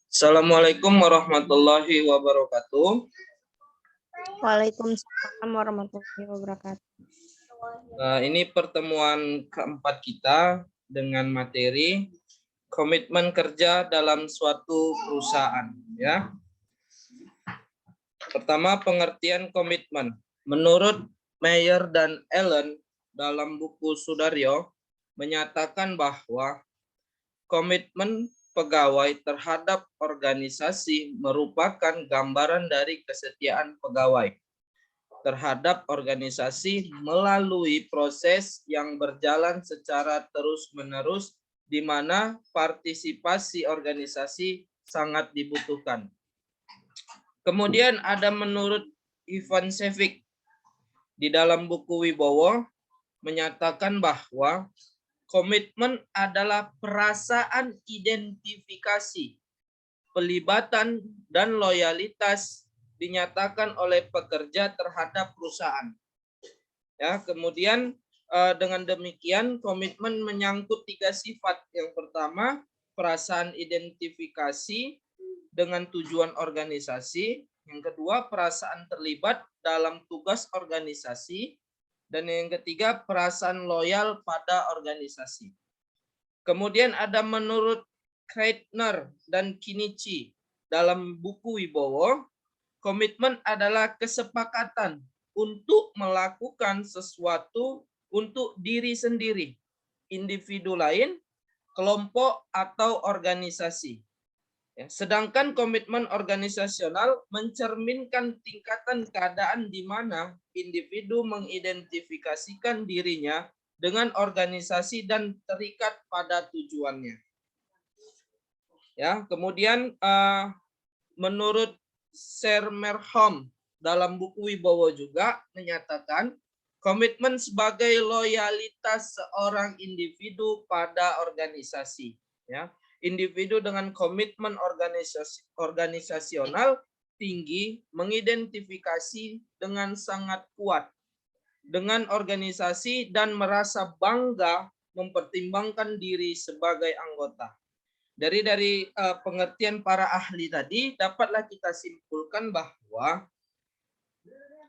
Assalamualaikum warahmatullahi wabarakatuh. Waalaikumsalam warahmatullahi wabarakatuh. Ini pertemuan keempat kita dengan materi komitmen kerja dalam suatu perusahaan. Ya. Pertama, pengertian komitmen. Menurut Mayer dan Allen dalam buku Sudaryo menyatakan bahwa komitmen pegawai terhadap organisasi merupakan gambaran dari kesetiaan pegawai terhadap organisasi melalui proses yang berjalan secara terus-menerus di mana partisipasi organisasi sangat dibutuhkan. Kemudian ada menurut Ivan Šević di dalam buku Wibowo menyatakan bahwa komitmen adalah perasaan identifikasi, pelibatan, dan loyalitas dinyatakan oleh pekerja terhadap perusahaan. Ya, kemudian dengan demikian komitmen menyangkut 3 sifat. Yang pertama, perasaan identifikasi dengan tujuan organisasi. Yang kedua, perasaan terlibat dalam tugas organisasi. Dan yang ketiga, perasaan loyal pada organisasi. Kemudian ada menurut Kreitner dan Kinichi dalam buku Wibowo, komitmen adalah kesepakatan untuk melakukan sesuatu untuk diri sendiri, individu lain, kelompok, atau organisasi. Ya, sedangkan komitmen organisasional mencerminkan tingkatan keadaan di mana individu mengidentifikasikan dirinya dengan organisasi dan terikat pada tujuannya. Ya, kemudian menurut Sermerholm dalam buku Wibowo juga menyatakan komitmen sebagai loyalitas seorang individu pada organisasi. Ya, individu dengan komitmen organisasional tinggi mengidentifikasi dengan sangat kuat dengan organisasi dan merasa bangga mempertimbangkan diri sebagai anggota. Dari pengertian para ahli tadi dapatlah kita simpulkan bahwa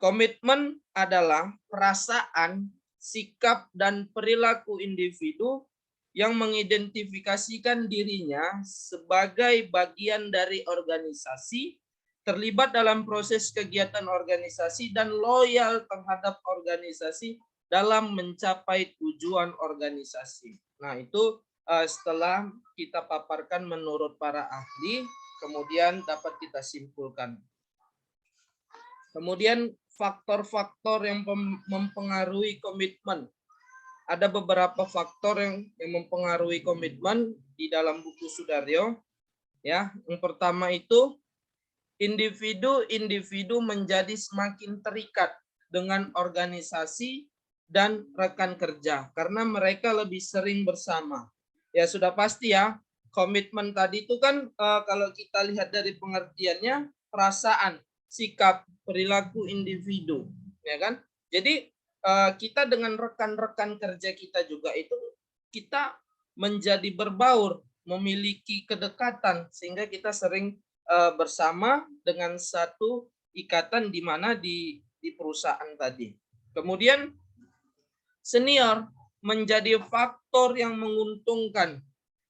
komitmen adalah perasaan, sikap, dan perilaku individu yang mengidentifikasikan dirinya sebagai bagian dari organisasi, terlibat dalam proses kegiatan organisasi, dan loyal terhadap organisasi dalam mencapai tujuan organisasi. Nah, itu setelah kita paparkan menurut para ahli, kemudian dapat kita simpulkan. Kemudian faktor-faktor yang mempengaruhi komitmen. Ada beberapa faktor yang mempengaruhi komitmen di dalam buku Sudaryo. Ya, yang pertama itu individu menjadi semakin terikat dengan organisasi dan rekan kerja karena mereka lebih sering bersama. Ya sudah pasti ya, komitmen tadi itu kan kalau kita lihat dari pengertiannya perasaan, sikap, perilaku individu, ya kan? Jadi kita dengan rekan-rekan kerja kita juga itu kita menjadi berbaur, memiliki kedekatan sehingga kita sering bersama dengan satu ikatan di mana di perusahaan tadi. Kemudian senior menjadi faktor yang menguntungkan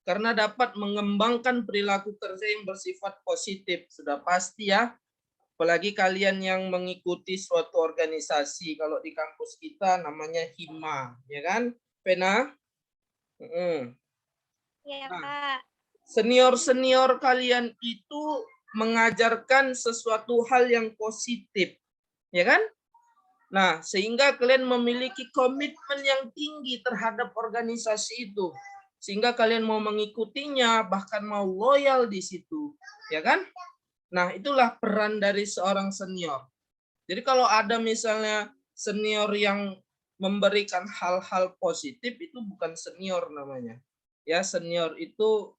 karena dapat mengembangkan perilaku kerja yang bersifat positif. Sudah pasti ya. Apalagi kalian yang mengikuti suatu organisasi, kalau di kampus kita namanya Hima, ya kan, Pena? Ya, nah, Kak. Senior kalian itu mengajarkan sesuatu hal yang positif, ya kan? Nah, sehingga kalian memiliki komitmen yang tinggi terhadap organisasi itu, sehingga kalian mau mengikutinya, bahkan mau loyal di situ, ya kan? Nah, itulah peran dari seorang senior. Jadi kalau ada misalnya senior yang memberikan hal-hal positif, itu bukan senior namanya. Ya, senior itu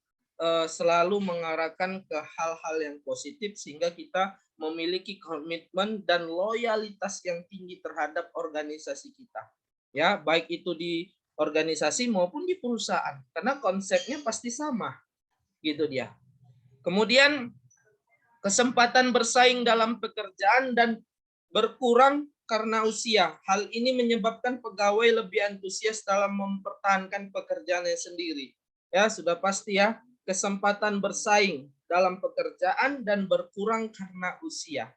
selalu mengarahkan ke hal-hal yang positif sehingga kita memiliki komitmen dan loyalitas yang tinggi terhadap organisasi kita. Ya, baik itu di organisasi maupun di perusahaan karena konsepnya pasti sama gitu dia. Kemudian kesempatan bersaing dalam pekerjaan dan berkurang karena usia. Hal ini menyebabkan pegawai lebih antusias dalam mempertahankan pekerjaannya sendiri. Ya, sudah pasti ya, kesempatan bersaing dalam pekerjaan dan berkurang karena usia.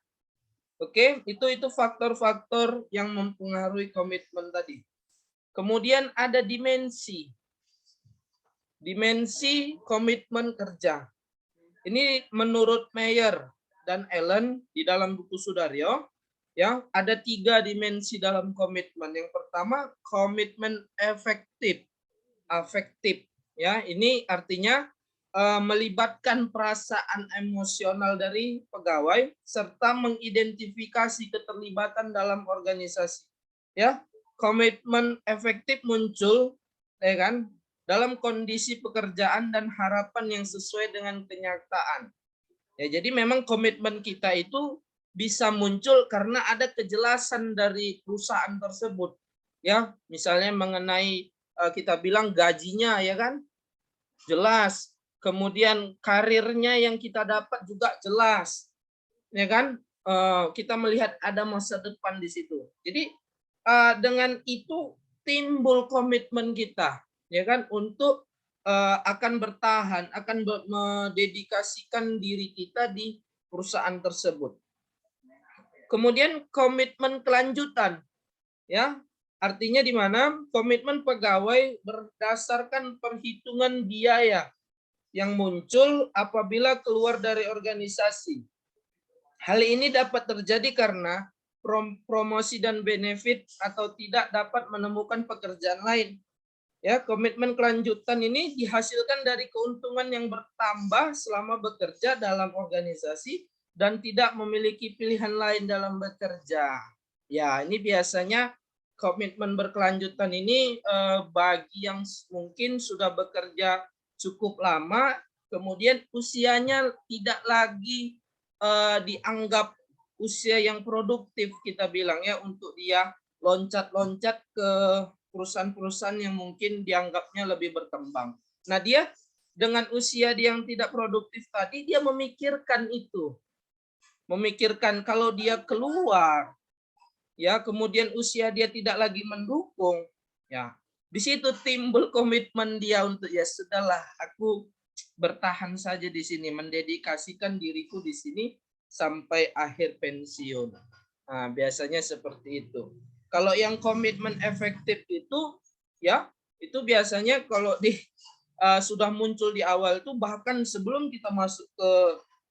Oke, itu faktor-faktor yang mempengaruhi komitmen tadi. Kemudian ada dimensi. Dimensi komitmen kerja. Ini menurut Mayer dan Allen di dalam buku Sudaryo, ya, ada 3 dimensi dalam komitmen. Yang pertama, komitmen efektif. Afektif, ya. Ini artinya melibatkan perasaan emosional dari pegawai serta mengidentifikasi keterlibatan dalam organisasi. Ya, komitmen efektif muncul, ya kan, dalam kondisi pekerjaan dan harapan yang sesuai dengan kenyataan. Ya, jadi memang komitmen kita itu bisa muncul karena ada kejelasan dari perusahaan tersebut. Ya, misalnya mengenai kita bilang gajinya, ya kan, jelas. Kemudian karirnya yang kita dapat juga jelas, ya kan? Kita melihat ada masa depan di situ. Jadi dengan itu timbul komitmen kita, ya kan, untuk akan bertahan, akan mendedikasikan diri kita di perusahaan tersebut. Kemudian komitmen kelanjutan, ya, artinya di mana komitmen pegawai berdasarkan perhitungan biaya yang muncul apabila keluar dari organisasi. Hal ini dapat terjadi karena promosi dan benefit atau tidak dapat menemukan pekerjaan lain. Ya, komitmen kelanjutan ini dihasilkan dari keuntungan yang bertambah selama bekerja dalam organisasi dan tidak memiliki pilihan lain dalam bekerja. Ya, ini biasanya komitmen berkelanjutan ini bagi yang mungkin sudah bekerja cukup lama, kemudian usianya tidak lagi dianggap usia yang produktif, kita bilang ya, untuk dia loncat-loncat ke perusahaan-perusahaan yang mungkin dianggapnya lebih berkembang. Nah, dia dengan usia dia yang tidak produktif tadi, dia memikirkan itu. Memikirkan kalau dia keluar, ya, kemudian usia dia tidak lagi mendukung, ya, di situ timbul komitmen dia untuk, ya sudahlah, aku bertahan saja di sini, mendedikasikan diriku di sini sampai akhir pensiun. Nah, biasanya seperti itu. Kalau yang komitmen efektif itu, ya, itu biasanya kalau sudah muncul di awal itu, bahkan sebelum kita masuk ke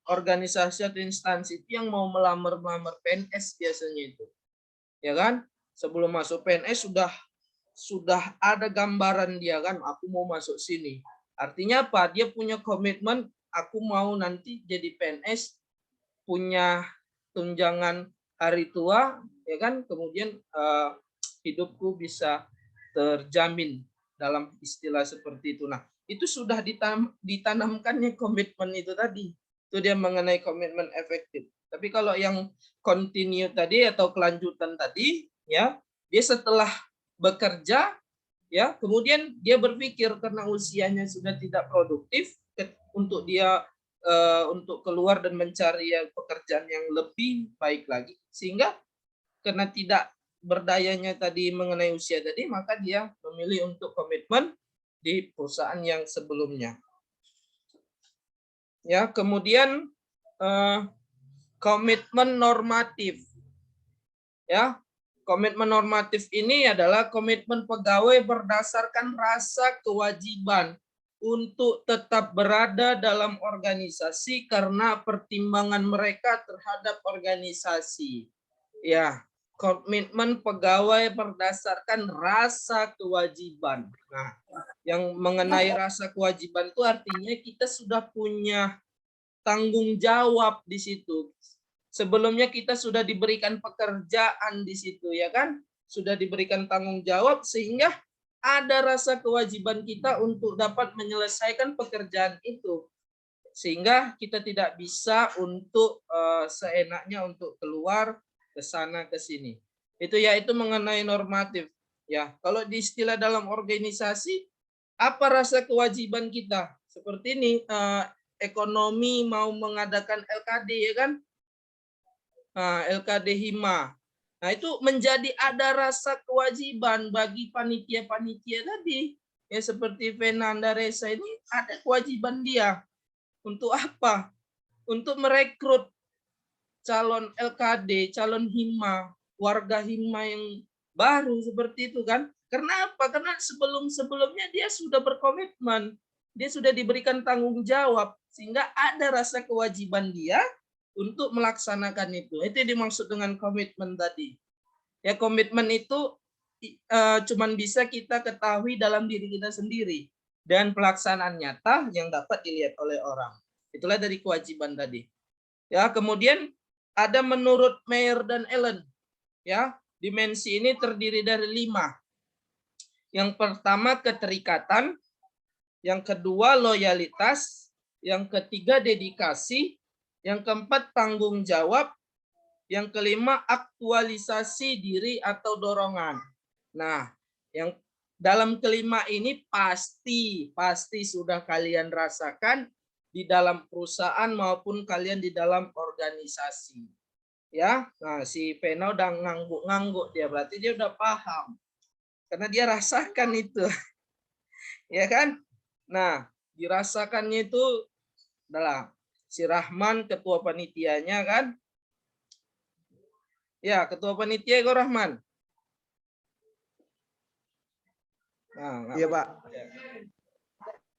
organisasi atau instansi itu yang mau melamar PNS biasanya itu. Ya kan? Sebelum masuk PNS sudah ada gambaran dia kan, aku mau masuk sini. Artinya apa? Dia punya komitmen, aku mau nanti jadi PNS, punya tunjangan hari tua, ya kan? Kemudian hidupku bisa terjamin dalam istilah seperti itu. Nah, itu sudah ditanamkannya komitmen itu tadi. Itu dia mengenai komitmen efektif. Tapi kalau yang continue tadi atau kelanjutan tadi, ya, dia setelah bekerja, ya, kemudian dia berpikir karena usianya sudah tidak produktif untuk dia untuk keluar dan mencari pekerjaan yang lebih baik lagi, sehingga karena tidak berdayanya tadi mengenai usia tadi, maka dia memilih untuk komitmen di perusahaan yang sebelumnya. Ya, kemudian komitmen normatif. Ya, komitmen normatif ini adalah komitmen pegawai berdasarkan rasa kewajiban untuk tetap berada dalam organisasi karena pertimbangan mereka terhadap organisasi. Ya, komitmen pegawai berdasarkan rasa kewajiban. Nah, yang mengenai rasa kewajiban itu artinya kita sudah punya tanggung jawab di situ. Sebelumnya kita sudah diberikan pekerjaan di situ, ya kan? Sudah diberikan tanggung jawab sehingga ada rasa kewajiban kita untuk dapat menyelesaikan pekerjaan itu. Sehingga kita tidak bisa untuk seenaknya untuk keluar ke sana ke sini. Itu yaitu mengenai normatif. Ya, kalau di istilah dalam organisasi, apa rasa kewajiban kita? Seperti ini, ekonomi mau mengadakan LKD ya kan? LKD Hima. Nah, itu menjadi ada rasa kewajiban bagi panitia-panitia tadi. Ya seperti Fernanda Reza ini ada kewajiban dia. Untuk apa? Untuk merekrut calon LKD, calon Hima, warga Hima yang baru seperti itu kan. Karena apa? Karena sebelum-sebelumnya dia sudah berkomitmen. Dia sudah diberikan tanggung jawab. Sehingga ada rasa kewajiban dia untuk melaksanakan itu. Itu yang dimaksud dengan komitmen tadi. Ya, komitmen itu cuman bisa kita ketahui dalam diri kita sendiri. Dan pelaksanaan nyata yang dapat dilihat oleh orang. Itulah dari kewajiban tadi. Ya, kemudian ada menurut Mayer dan Allen, ya, dimensi ini terdiri dari 5. Yang pertama keterikatan, yang kedua loyalitas, yang ketiga dedikasi, yang keempat tanggung jawab, yang kelima aktualisasi diri atau dorongan. Nah, yang dalam kelima ini pasti sudah kalian rasakan di dalam perusahaan maupun kalian di dalam organisasi. Ya, nah si Vena udah ngangguk-ngangguk dia, berarti dia udah paham. Karena dia rasakan itu. Ya kan? Nah, dirasakannya itu adalah si Rahman ketua panitianya kan? Ya, ketua panitia Eko Rahman. Nah, Iya, Pak.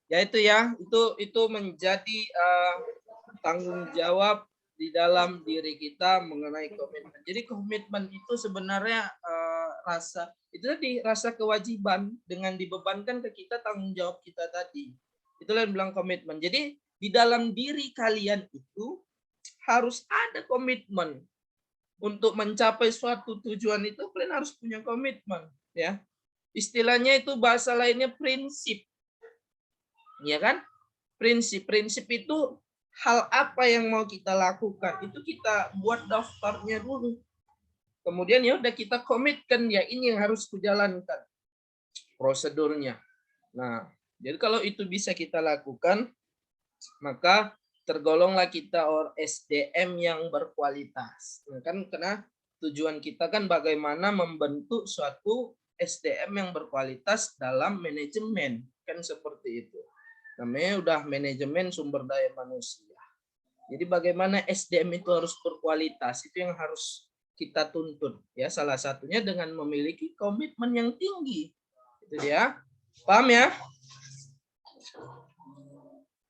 Ya itu menjadi tanggung jawab di dalam diri kita mengenai komitmen. Jadi komitmen itu sebenarnya rasa kewajiban dengan dibebankan ke kita tanggung jawab kita tadi. Itulah yang bilang komitmen. Jadi di dalam diri kalian itu harus ada komitmen untuk mencapai suatu tujuan itu kalian harus punya komitmen, ya. Istilahnya itu bahasa lainnya prinsip. Ya kan? Prinsip itu hal apa yang mau kita lakukan. Itu kita buat daftarnya dulu. Kemudian ya udah kita komitkan ya ini yang harus kujalankan prosedurnya. Nah, jadi kalau itu bisa kita lakukan, maka tergolonglah kita SDM yang berkualitas. Nah, kan karena tujuan kita kan bagaimana membentuk suatu SDM yang berkualitas dalam manajemen, kan seperti itu. Namanya udah manajemen sumber daya manusia. Jadi bagaimana SDM itu harus berkualitas, itu yang harus kita tuntut. Ya, salah satunya dengan memiliki komitmen yang tinggi. Itu dia. Paham ya?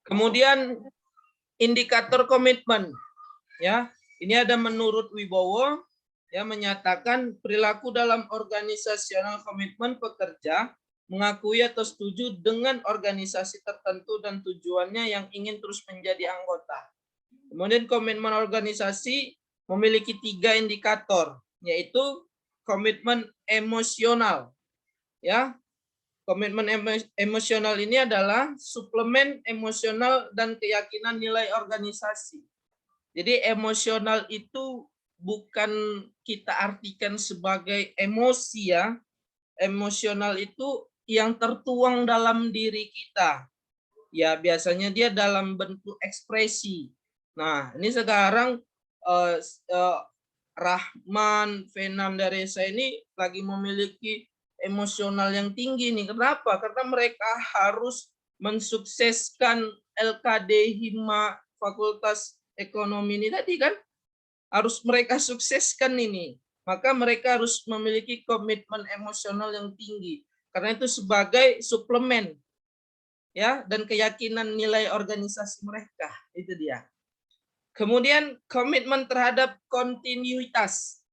Kemudian indikator komitmen. Ya, ini ada menurut Wibowo yang menyatakan perilaku dalam organisasional komitmen pekerja mengakui atau setuju dengan organisasi tertentu dan tujuannya yang ingin terus menjadi anggota. Kemudian komitmen organisasi memiliki 3 indikator, yaitu komitmen emosional. Ya, komitmen emosional ini adalah suplemen emosional dan keyakinan nilai organisasi. Jadi emosional itu bukan kita artikan sebagai emosi ya. Emosional itu yang tertuang dalam diri kita. Ya biasanya dia dalam bentuk ekspresi. Nah ini sekarang Rahman, Fernanda Reza ini lagi memiliki emosional yang tinggi nih. Kenapa? Karena mereka harus mensukseskan LKD Hima Fakultas Ekonomi ini tadi kan. Harus mereka sukseskan ini. Maka mereka harus memiliki komitmen emosional yang tinggi. Karena itu sebagai suplemen ya dan keyakinan nilai organisasi mereka. Itu dia. Kemudian komitmen terhadap kontinuitas.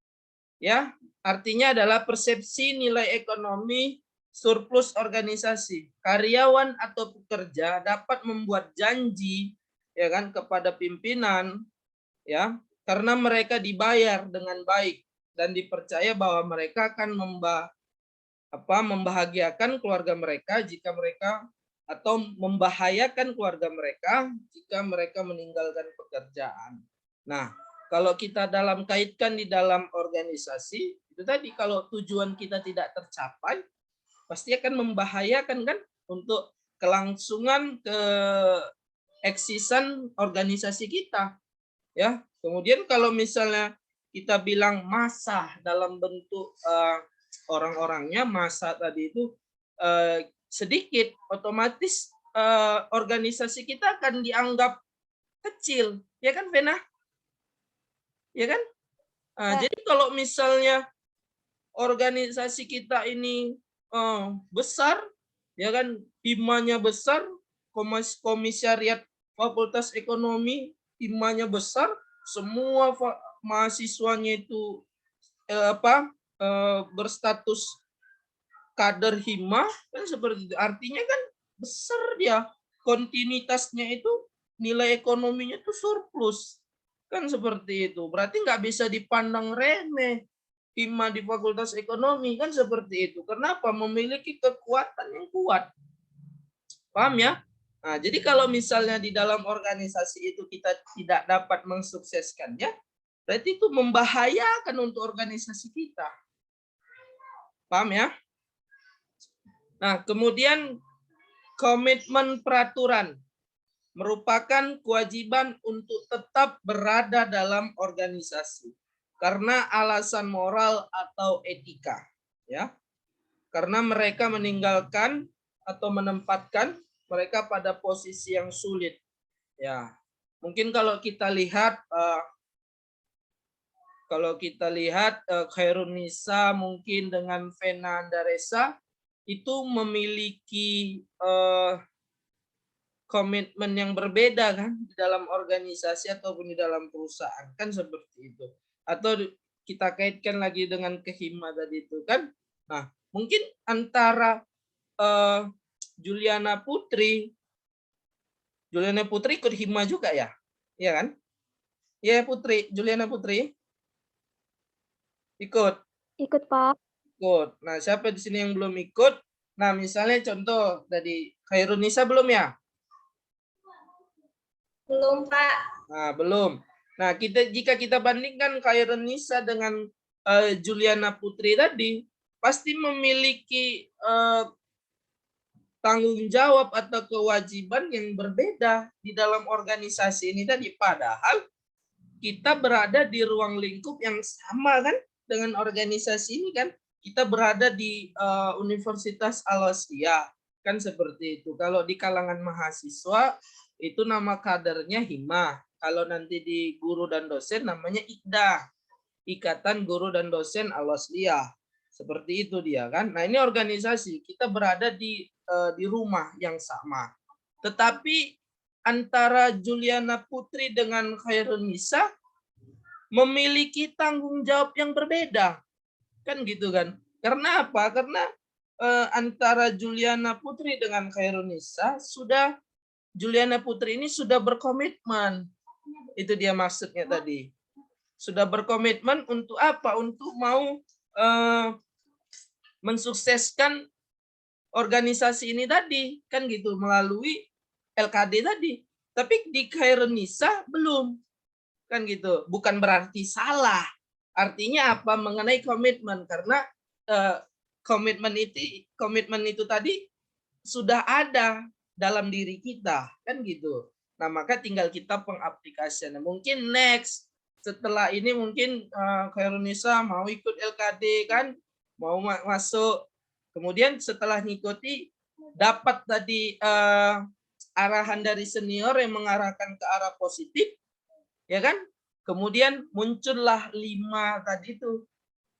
Ya, artinya adalah persepsi nilai ekonomi surplus organisasi. Karyawan atau pekerja dapat membuat janji ya kan kepada pimpinan ya karena mereka dibayar dengan baik dan dipercaya bahwa mereka akan membahagiakan keluarga mereka jika mereka atau membahayakan keluarga mereka jika mereka meninggalkan pekerjaan. Nah, kalau kita kaitkan di dalam organisasi, itu tadi kalau tujuan kita tidak tercapai, pasti akan membahayakan kan untuk kelangsungan keeksisan organisasi kita. Ya, kemudian kalau misalnya kita bilang massa dalam bentuk orang-orangnya, massa tadi itu sedikit, otomatis organisasi kita akan dianggap kecil, ya kan, Vena? Ya kan? Jadi kalau misalnya organisasi kita ini besar, ya kan, himanya besar, komisariat Fakultas Ekonomi himanya besar, semua mahasiswanya itu berstatus kader hima, kan seperti itu. Artinya kan besar dia, kontinuitasnya itu nilai ekonominya itu surplus, kan seperti itu. Berarti nggak bisa dipandang remeh hima di Fakultas Ekonomi, kan seperti itu. Kenapa? Memiliki kekuatan yang kuat. Paham ya? Nah, jadi kalau misalnya di dalam organisasi itu kita tidak dapat mensukseskannya, berarti itu membahayakan untuk organisasi kita. Paham ya? Nah, kemudian komitmen peraturan merupakan kewajiban untuk tetap berada dalam organisasi karena alasan moral atau etika, ya. Karena mereka meninggalkan atau menempatkan mereka pada posisi yang sulit, ya. Mungkin kalau kita lihat Khairunisa mungkin dengan Vena Andaresa itu memiliki komitmen yang berbeda kan di dalam organisasi ataupun di dalam perusahaan, kan seperti itu. Atau kita kaitkan lagi dengan kehima tadi itu kan. Nah, mungkin antara Juliana Putri ikut hima juga ya, iya kan? Iya Putri, Juliana Putri ikut. Ikut, Pak. Ikut. Nah, siapa di sini yang belum ikut? Nah, misalnya contoh dari Khairunisa belum ya? Belum, Pak. Nah, belum. Nah, jika kita bandingkan Khairunisa dengan Juliana Putri tadi, pasti memiliki tanggung jawab atau kewajiban yang berbeda di dalam organisasi ini tadi. Padahal kita berada di ruang lingkup yang sama kan dengan organisasi ini kan. Kita berada di Universitas Al-Azhar kan seperti itu. Kalau di kalangan mahasiswa itu nama kadernya hima. Kalau nanti di guru dan dosen namanya IKDA, Ikatan Guru dan Dosen Al-Azhar. Seperti itu dia kan. Nah, ini organisasi, kita berada di rumah yang sama. Tetapi antara Juliana Putri dengan Khairunisa memiliki tanggung jawab yang berbeda. Kan gitu kan. Karena apa? Karena antara Juliana Putri dengan Khairunisa Juliana Putri ini sudah berkomitmen. Itu dia maksudnya tadi. Sudah berkomitmen untuk apa? Untuk mau mensukseskan organisasi ini tadi, kan gitu, melalui LKD tadi. Tapi di Khairunisa belum, kan gitu. Bukan berarti salah. Artinya apa? Mengenai komitmen, karena komitmen itu tadi sudah ada dalam diri kita, kan gitu. Nah, maka tinggal kita pengaplikasiannya. Mungkin next setelah ini mungkin Khairunisa mau ikut LKD kan, mau masuk. Kemudian setelah ngikuti dapat tadi arahan dari senior yang mengarahkan ke arah positif, ya kan? Kemudian muncullah 5 tadi itu,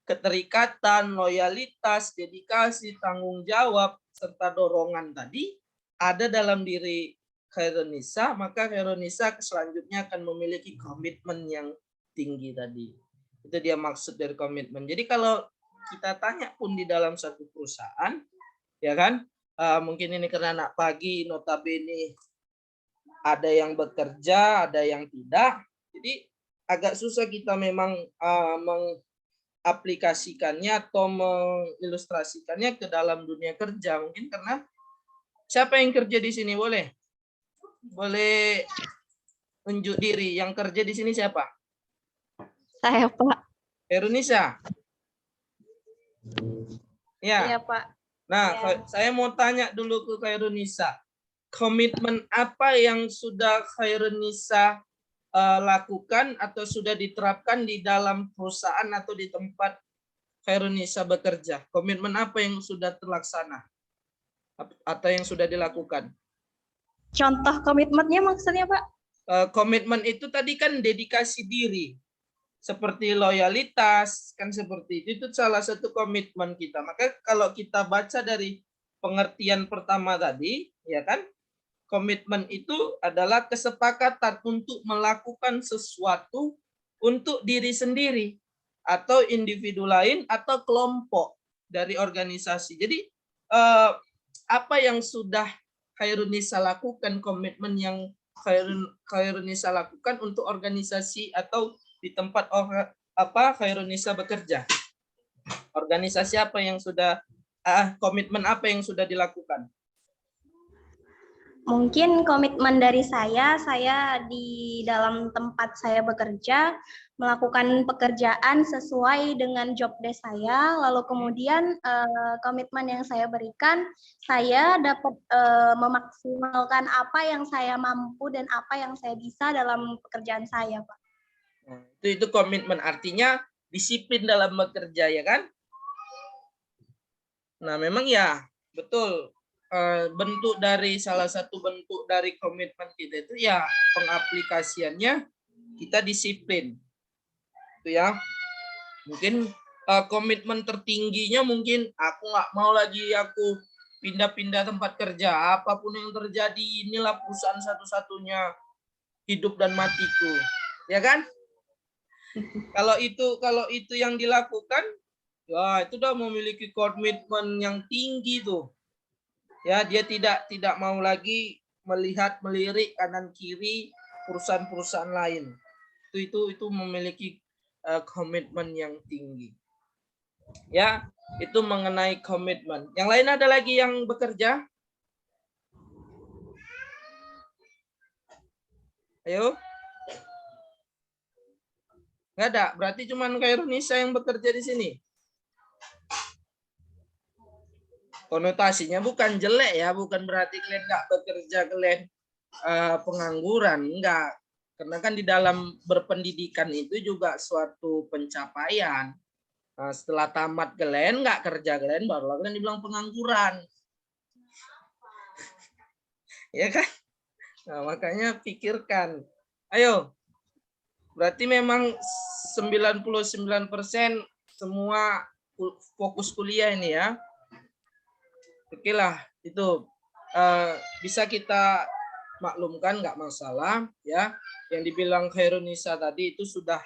keterikatan, loyalitas, dedikasi, tanggung jawab, serta dorongan tadi ada dalam diri Khairunisa, maka Khairunisa selanjutnya akan memiliki komitmen yang tinggi tadi. Itu dia maksud dari komitmen. Jadi kalau kita tanya pun di dalam satu perusahaan, ya kan, mungkin ini karena anak pagi, notabene ada yang bekerja, ada yang tidak. Jadi agak susah kita memang mengaplikasikannya atau mengilustrasikannya ke dalam dunia kerja. Mungkin karena siapa yang kerja di sini boleh unjuk diri. Yang kerja di sini siapa? Saya, Pak. Khairunisa. Iya, Ya. Pak. Nah, Ya. saya mau tanya dulu ke Khairunisa. Komitmen apa yang sudah Khairunisa lakukan atau sudah diterapkan di dalam perusahaan atau di tempat Khairunisa bekerja? Komitmen apa yang sudah terlaksana atau yang sudah dilakukan? Contoh komitmennya maksudnya, Pak? Komitmen itu tadi kan dedikasi diri. Seperti loyalitas, kan seperti itu salah satu komitmen kita. Maka kalau kita baca dari pengertian pertama tadi, ya kan, komitmen itu adalah kesepakatan untuk melakukan sesuatu untuk diri sendiri atau individu lain atau kelompok dari organisasi. Jadi apa yang sudah Khairunisa lakukan, komitmen yang Khairunisa lakukan untuk organisasi atau di tempat Khairunisa bekerja? Organisasi apa yang sudah komitmen apa yang sudah dilakukan? Mungkin komitmen dari saya di dalam tempat saya bekerja melakukan pekerjaan sesuai dengan job desk saya, lalu kemudian komitmen yang saya berikan, saya dapat memaksimalkan apa yang saya mampu dan apa yang saya bisa dalam pekerjaan saya, Pak. Itu komitmen, artinya disiplin dalam bekerja, ya kan? Nah, memang ya, betul. Salah satu bentuk dari komitmen kita itu ya pengaplikasiannya kita disiplin. Itu ya. Mungkin komitmen tertingginya mungkin aku nggak mau lagi aku pindah-pindah tempat kerja, apapun yang terjadi inilah perusahaan satu-satunya hidup dan matiku, ya kan? Kalau itu yang dilakukan, ya itu udah memiliki komitmen yang tinggi tuh. Ya, dia tidak mau lagi melirik kanan kiri perusahaan-perusahaan lain. Itu memiliki komitmen yang tinggi. Ya, itu mengenai komitmen. Yang lain ada lagi yang bekerja? Ayo. Nggak ada, berarti cuma Khairunisa yang bekerja di sini. Konotasinya bukan jelek ya, bukan berarti kalian nggak bekerja, kalian pengangguran, enggak. Karena kan di dalam berpendidikan itu juga suatu pencapaian. Nah, setelah tamat kalian nggak kerja, kalian baru kalian dibilang pengangguran. Ya kan? Nah, makanya pikirkan. Ayo. Berarti memang 99% semua fokus kuliah ini ya. Oke lah, itu bisa kita maklumkan, nggak masalah ya. Yang dibilang Khairunisa tadi itu sudah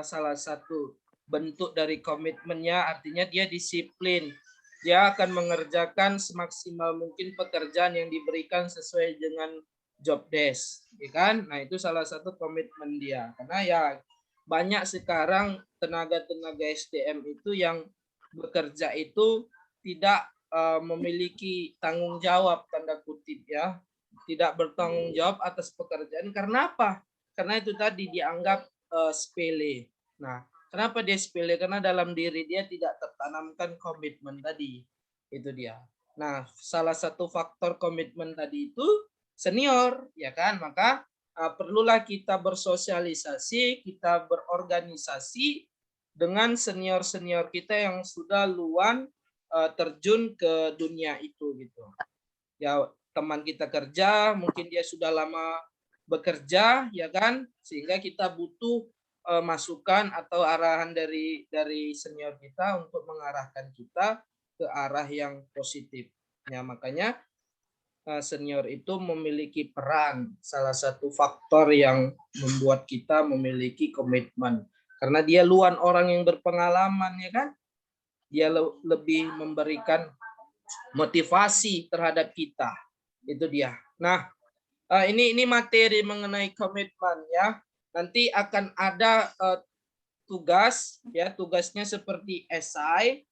salah satu bentuk dari komitmennya, artinya dia disiplin. Dia akan mengerjakan semaksimal mungkin pekerjaan yang diberikan sesuai dengan job desk, ya kan? Nah, itu salah satu komitmen dia. Karena ya banyak sekarang tenaga-tenaga SDM itu yang bekerja itu tidak memiliki tanggung jawab, tanda kutip ya, tidak bertanggung jawab atas pekerjaan. Karena apa? Karena itu tadi dianggap sepele. Nah, kenapa dia sepele? Karena dalam diri dia tidak tertanamkan komitmen tadi. Itu dia. Nah, salah satu faktor komitmen tadi itu senior, ya kan? Maka perlulah kita bersosialisasi, kita berorganisasi dengan senior-senior kita yang sudah luan terjun ke dunia itu gitu. Ya, teman kita kerja, mungkin dia sudah lama bekerja, ya kan? Sehingga kita butuh masukan atau arahan dari senior kita untuk mengarahkan kita ke arah yang positif. Ya, makanya senior itu memiliki peran, salah satu faktor yang membuat kita memiliki komitmen. Karena dia luan orang yang berpengalaman, ya kan? Dia lebih memberikan motivasi terhadap kita. Itu dia. Nah, ini materi mengenai komitmen ya. Nanti akan ada tugas ya, tugasnya seperti esai